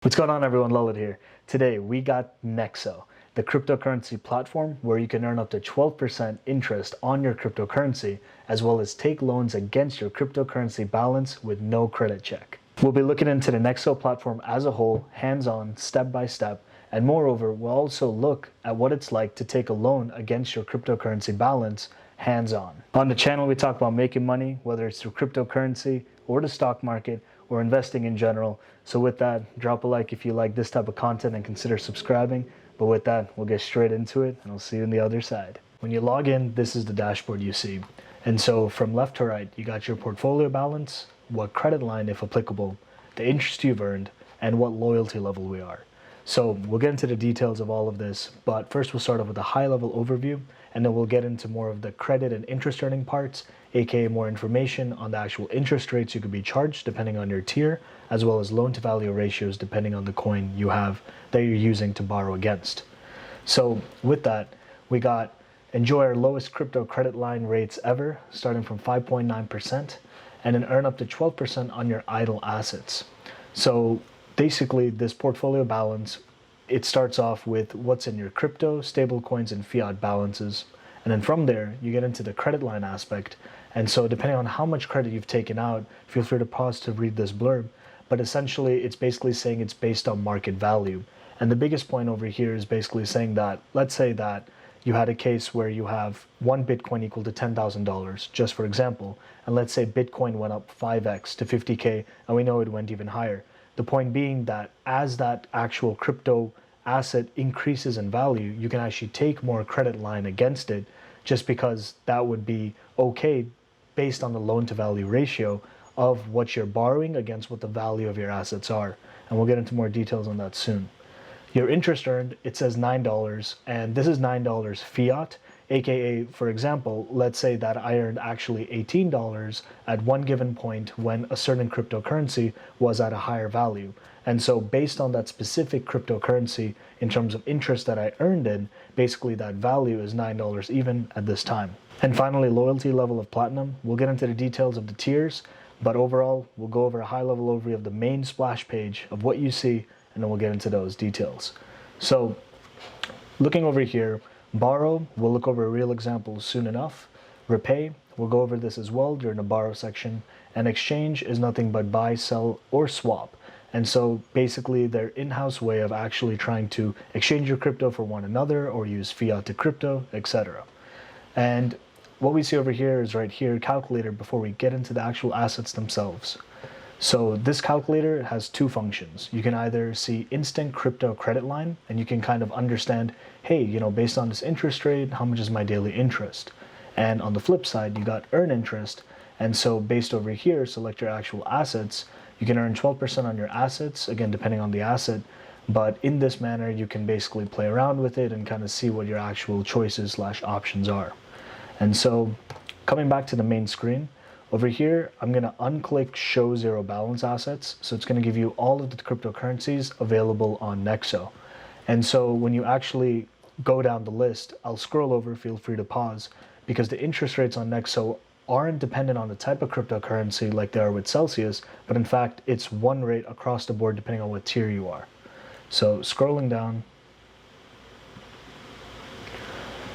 What's going on, everyone? Lullet here. Today we got Nexo, the cryptocurrency platform where you can earn up to 12% interest on your cryptocurrency, as well as take loans against your cryptocurrency balance with no credit check. We'll be looking into the Nexo platform as a whole, hands-on, step-by-step, and moreover, we'll also look at what it's like to take a loan against your cryptocurrency balance hands-on. On the channel, we talk about making money, whether it's through cryptocurrency or the stock market or investing in general. So with that, drop a like if you like this type of content and consider subscribing. But with that, we'll get straight into it and I'll see you on the other side. When you log in, this is the dashboard you see. And so from left to right, you got your portfolio balance, what credit line, if applicable, the interest you've earned, and what loyalty level we are. So we'll get into the details of all of this, but first we'll start off with a high-level overview, and then we'll get into more of the credit and interest earning parts, aka more information on the actual interest rates you could be charged depending on your tier, as well as loan to value ratios depending on the coin you have that you're using to borrow against. So with that, we got enjoy our lowest crypto credit line rates ever, starting from 5.9%, and then earn up to 12% on your idle assets. So basically, this portfolio balance, it starts off with what's in your crypto, stable coins, and fiat balances. And then from there, you get into the credit line aspect. And so depending on how much credit you've taken out, feel free to pause to read this blurb. But essentially, it's basically saying it's based on market value. And the biggest point over here is basically saying that, let's say that you had a case where you have one Bitcoin equal to $10,000, just for example. And let's say Bitcoin went up 5x to 50K, and we know it went even higher. The point being that as that actual crypto asset increases in value, you can actually take more credit line against it, just because that would be okay based on the loan to value ratio of what you're borrowing against what the value of your assets are. And we'll get into more details on that soon. Your interest earned, it says $9, and this is $9 fiat, aka, for example, let's say that I earned actually $18 at one given point when a certain cryptocurrency was at a higher value. And so based on that specific cryptocurrency, in terms of interest that I earned in, basically that value is $9 even at this time. And finally, loyalty level of platinum. We'll get into the details of the tiers, but overall, we'll go over a high-level overview of the main splash page of what you see, and then we'll get into those details. So looking over here, borrow, we'll look over a real example soon enough. Repay, we'll go over this as well during the borrow section. And exchange is nothing but buy, sell, or swap. And so basically their in-house way of actually trying to exchange your crypto for one another or use fiat to crypto, etc. And what we see over here is right here, calculator, before we get into the actual assets themselves. So this calculator has two functions. You can either see instant crypto credit line, and you can kind of understand, hey, based on this interest rate, how much is my daily interest? And on the flip side, you got earn interest. And so based over here, select your actual assets. You can earn 12% on your assets, again, depending on the asset. But in this manner, you can basically play around with it and kind of see what your actual choices / options are. And so coming back to the main screen, over here, I'm going to unclick Show Zero Balance Assets. So it's going to give you all of the cryptocurrencies available on Nexo. And so when you actually go down the list, I'll scroll over, feel free to pause, because the interest rates on Nexo aren't dependent on the type of cryptocurrency like they are with Celsius, but in fact, it's one rate across the board depending on what tier you are. So scrolling down,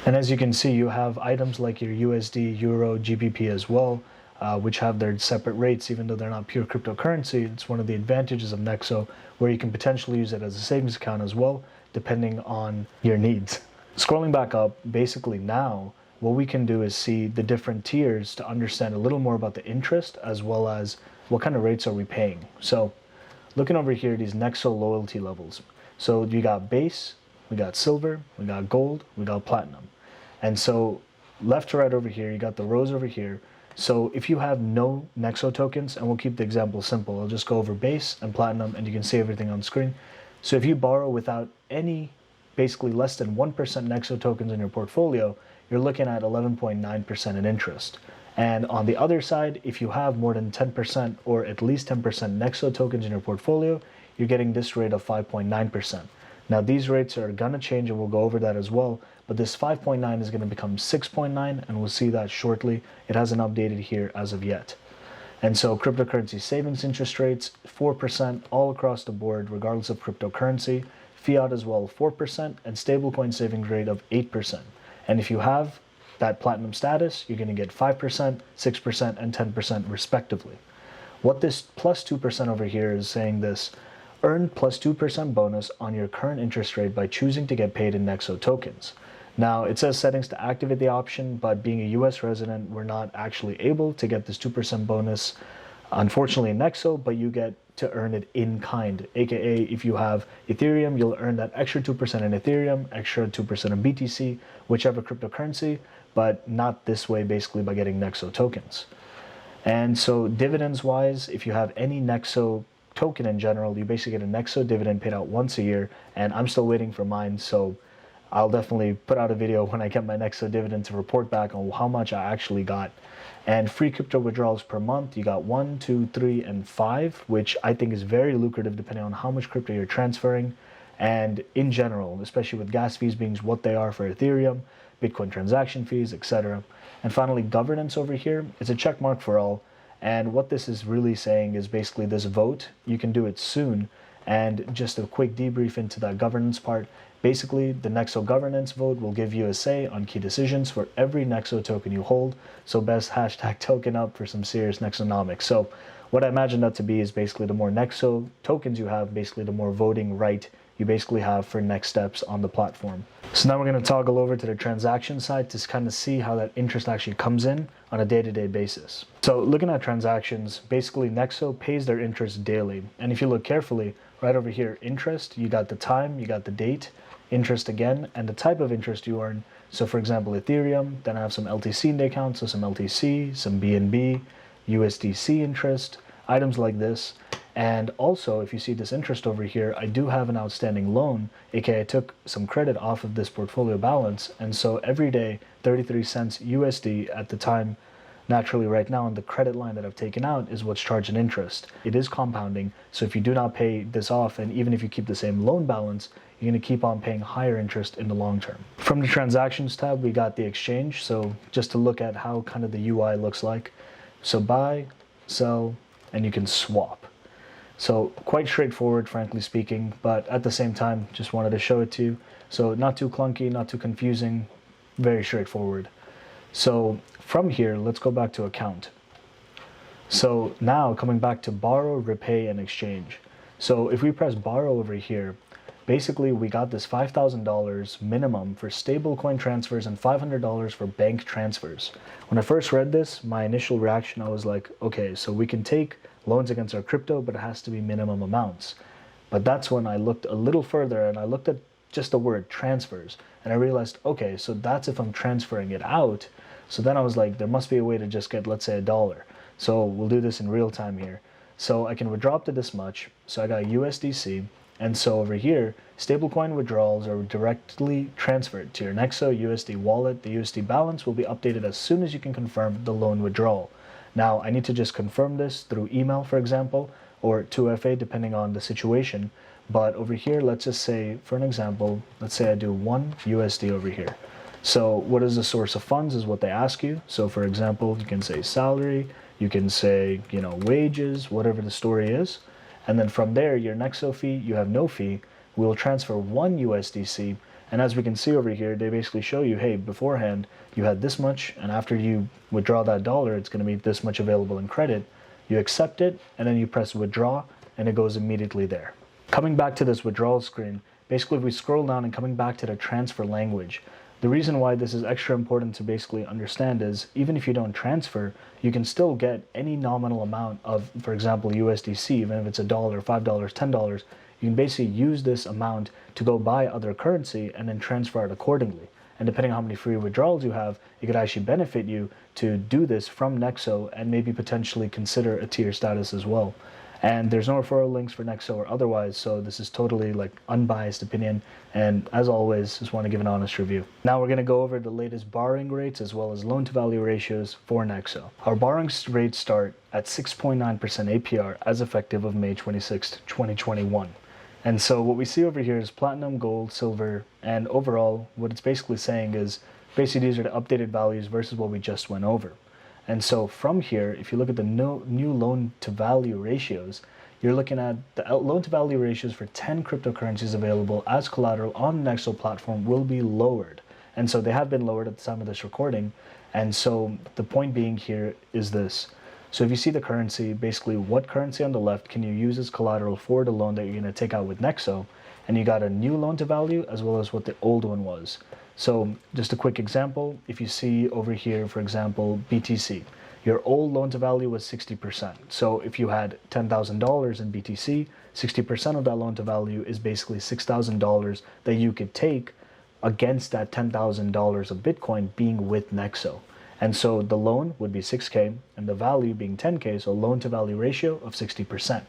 and as you can see, you have items like your USD, Euro, GBP as well, which have their separate rates, even though they're not pure cryptocurrency. It's one of the advantages of Nexo, where you can potentially use it as a savings account as well, depending on your needs. Scrolling back up, basically now, what we can do is see the different tiers to understand a little more about the interest, as well as what kind of rates are we paying. So looking over here, these Nexo loyalty levels. So you got base, we got silver, we got gold, we got platinum. And so left to right over here, you got the rows over here. So if you have no Nexo tokens, and we'll keep the example simple, I'll just go over base and platinum and you can see everything on screen. So if you borrow without any, basically less than 1% Nexo tokens in your portfolio, you're looking at 11.9% in interest. And on the other side, if you have more than 10% or at least 10% Nexo tokens in your portfolio, you're getting this rate of 5.9%. Now these rates are gonna change and we'll go over that as well, but this 5.9 is gonna become 6.9 and we'll see that shortly. It hasn't updated here as of yet. And so cryptocurrency savings interest rates, 4% all across the board, regardless of cryptocurrency. Fiat as well, 4%, and stablecoin savings rate of 8%. And if you have that platinum status, you're going to get 5%, 6%, and 10% respectively. What this plus 2% over here is saying this: earn plus 2% bonus on your current interest rate by choosing to get paid in Nexo tokens. Now, it says settings to activate the option, but being a US resident, we're not actually able to get this 2% bonus, unfortunately, in Nexo, but you get to earn it in kind. AKA, if you have Ethereum, you'll earn that extra 2% in Ethereum, extra 2% in BTC, whichever cryptocurrency, but not this way, basically by getting Nexo tokens. And so dividends wise, if you have any Nexo token in general, you basically get a Nexo dividend paid out once a year, and I'm still waiting for mine, so I'll definitely put out a video when I get my Nexo dividend to report back on how much I actually got. And free crypto withdrawals per month, you got 1, 2, 3, and 5, which I think is very lucrative depending on how much crypto you're transferring. And in general, especially with gas fees being what they are for Ethereum, Bitcoin transaction fees, etc. And finally, governance over here, it's a check mark for all. And what this is really saying is basically this vote, you can do it soon. And just a quick debrief into that governance part. Basically, the Nexo governance vote will give you a say on key decisions for every Nexo token you hold. So best hashtag token up for some serious Nexonomics. So what I imagine that to be is basically the more Nexo tokens you have, basically the more voting right you basically have for next steps on the platform. So now we're going to toggle over to the transaction side to kind of see how that interest actually comes in on a day-to-day basis. So looking at transactions, basically Nexo pays their interest daily. And if you look carefully, right over here, interest, you got the time, you got the date, interest again, and the type of interest you earn. So for example, Ethereum, then I have some LTC in the account, so some LTC, some BNB, USDC interest, items like this. And also, if you see this interest over here, I do have an outstanding loan, aka I took some credit off of this portfolio balance, and so every day, 33 cents USD at the time, naturally right now on the credit line that I've taken out is what's charging interest. It is compounding, so if you do not pay this off, and even if you keep the same loan balance, you're going to keep on paying higher interest in the long term. From the transactions tab, we got the exchange, so just to look at how kind of the UI looks like. So buy, sell, and you can swap. So quite straightforward, frankly speaking, but at the same time, just wanted to show it to you. So not too clunky, not too confusing, very straightforward. So from here, let's go back to account. So now coming back to borrow, repay, and exchange. So if we press borrow over here, basically we got this $5,000 minimum for stablecoin transfers and $500 for bank transfers. When I first read this, my initial reaction, I was like, okay, so we can take loans against our crypto, but it has to be minimum amounts. But that's when I looked a little further and I looked at just the word transfers, and I realized, okay, so that's if I'm transferring it out. So then I was like, there must be a way to just get, let's say, $1. So we'll do this in real time here. So I can withdraw up to this much. So I got USDC. And so over here, stablecoin withdrawals are directly transferred to your Nexo USD wallet. The USD balance will be updated as soon as you can confirm the loan withdrawal. Now, I need to just confirm this through email, for example, or 2FA, depending on the situation. But over here, let's just say, for an example, let's say I do 1 USD over here. So what is the source of funds is what they ask you. So for example, you can say salary, you can say, wages, whatever the story is. And then from there, your Nexo fee, you have no fee. We'll transfer 1 USDC. And as we can see over here, they basically show you, hey, beforehand, you had this much, and after you withdraw that $1, it's going to be this much available in credit. You accept it, and then you press withdraw, and it goes immediately there. Coming back to this withdrawal screen, basically if we scroll down and coming back to the transfer language, the reason why this is extra important to basically understand is even if you don't transfer, you can still get any nominal amount of, for example, USDC, even if it's $1, $5, $10, you can basically use this amount to go buy other currency and then transfer it accordingly. And depending on how many free withdrawals you have, it could actually benefit you to do this from Nexo and maybe potentially consider a tier status as well. And there's no referral links for Nexo or otherwise, so this is totally like unbiased opinion. And as always, just want to give an honest review. Now we're going to go over the latest borrowing rates as well as loan to value ratios for Nexo. Our borrowing rates start at 6.9% APR as effective of May 26th, 2021. And so what we see over here is platinum, gold, silver, and overall what it's basically saying is basically these are the updated values versus what we just went over. And so from here, if you look at the new loan to value ratios, you're looking at the loan to value ratios for 10 cryptocurrencies available as collateral on the Nexo platform will be lowered. And so they have been lowered at the time of this recording. And so the point being here is this. So if you see the currency, basically what currency on the left can you use as collateral for the loan that you're going to take out with Nexo? And you got a new loan to value as well as what the old one was. So just a quick example, if you see over here, for example, BTC, your old loan to value was 60%. So if you had $10,000 in BTC, 60% of that loan to value is basically $6,000 that you could take against that $10,000 of Bitcoin being with Nexo. And so the loan would be 6K and the value being 10K, so loan to value ratio of 60%.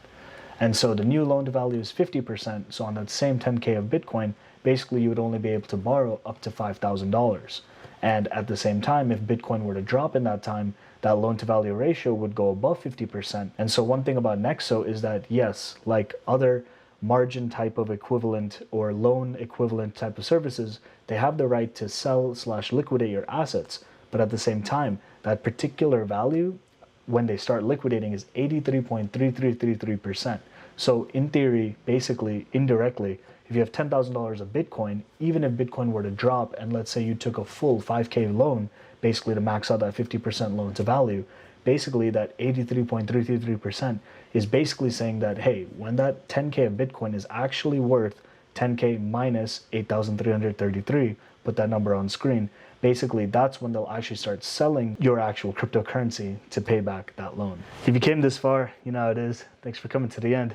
And so the new loan to value is 50%. So on that same 10K of Bitcoin, basically you would only be able to borrow up to $5,000. And at the same time, if Bitcoin were to drop in that time, that loan to value ratio would go above 50%. And so one thing about Nexo is that, yes, like other margin type of equivalent or loan equivalent type of services, they have the right to sell / liquidate your assets. But at the same time, that particular value, when they start liquidating, is 83.3333%. So in theory, basically, indirectly, if you have $10,000 of Bitcoin, even if Bitcoin were to drop and let's say you took a full 5K loan, basically to max out that 50% loan to value, basically that 83.333% is basically saying that, hey, when that 10K of Bitcoin is actually worth 10K minus 8,333, put that number on screen, basically that's when they'll actually start selling your actual cryptocurrency to pay back that loan. If you came this far, you know how it is. Thanks for coming to the end.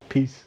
Peace.